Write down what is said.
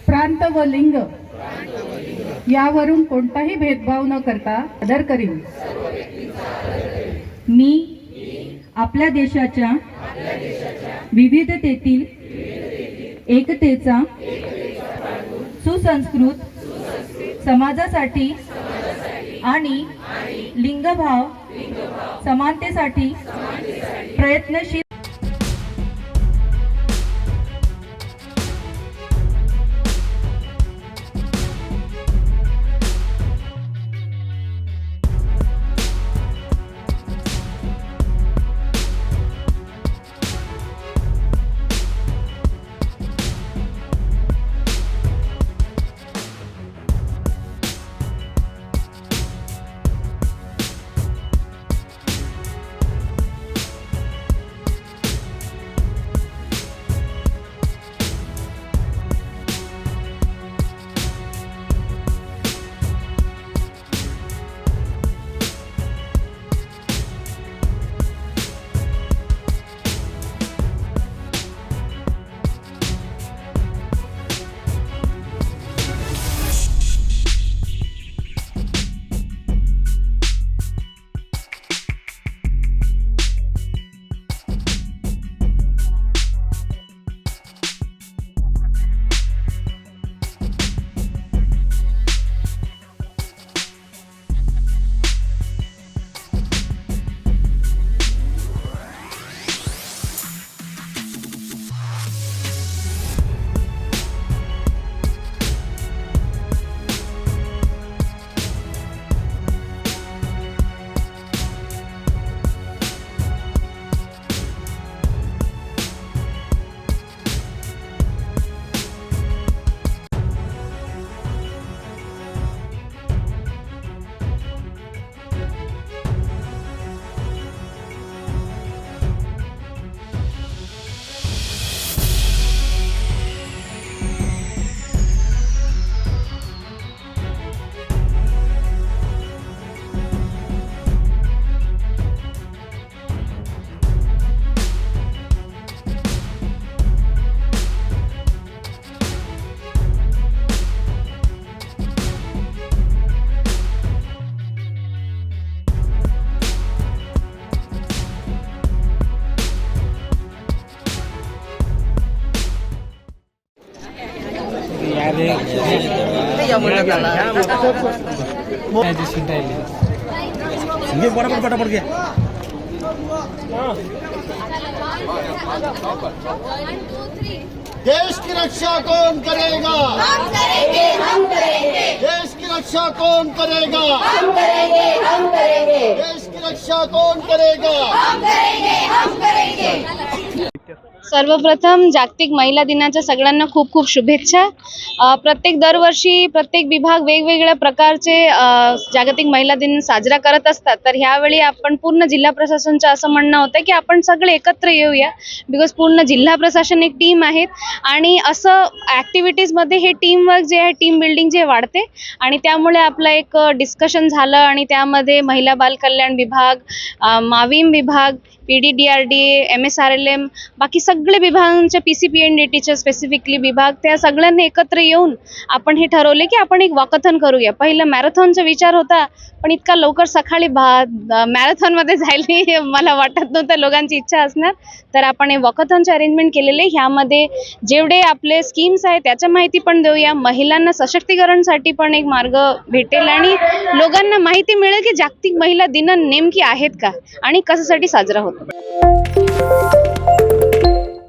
प्रांत व लिंग यावरून कोणताही भेदभाव न करता आदर करीन। मी आपल्या देशाच्या विविधतेतील एकतेचा सुसंस्कृत समाजासाठी आणि लिंगभाव समानतेसाठी प्रयत्नशील फटाफट गया। देश की रक्षा कौन करेगा? हम करेंगे, हम करेंगे। देश की रक्षा कौन करेगा? हम करेंगे, हम करेंगे। देश की रक्षा कौन करेगा? हम करेंगे, हम करेंगे। सर्वप्रथम जागतिक महिला दिनाच्या सगळ्यांना खूप खूप शुभेच्छा। प्रत्येक दरवर्षी प्रत्येक विभाग वेगवेगळ्या प्रकारचे जागतिक महिला दिन साजरा करत असतात। तर ह्यावेळी आपण पूर्ण जिल्हा प्रशासनचं असं म्हणणं होतं की आपण सगळे एकत्र येऊया, बिकॉज पूर्ण जिल्हा प्रशासन एक टीम आहेत आणि असं ॲक्टिव्हिटीजमध्ये हे टीमवर्क जे आहे, टीम बिल्डिंग जे वाढते आणि त्यामुळे आपलं एक डिस्कशन झालं आणि त्यामध्ये महिला बाल कल्याण विभाग, माविम विभाग, PDDRD, MSRLM, बाकी सगळे विभागांचे PCPNDTचे स्पेसिफिकली विभाग, त्या सगळ्यांनी एकत्र येऊन आपण हे ठरवले की आपण एक वॉकॅथॉन करूया। पहिलं मॅरेथॉनचा विचार होता, पण इतका लवकर सकाळी मॅरेथॉनमध्ये जायला मला वाटत नव्हतं लोकांची इच्छा असणार, तर आपण हे वॉकॅथॉनचे अरेंजमेंट केलेले। ह्यामध्ये जेवढे आपले स्कीम्स आहेत त्याची माहिती पण देऊया, महिलांना सशक्तीकरणसाठी पण एक मार्ग भेटेल आणि लोकांना माहिती मिळेल की जागतिक महिला दिन नेमकी आहेत का आणि कशासाठी साजरा होतो।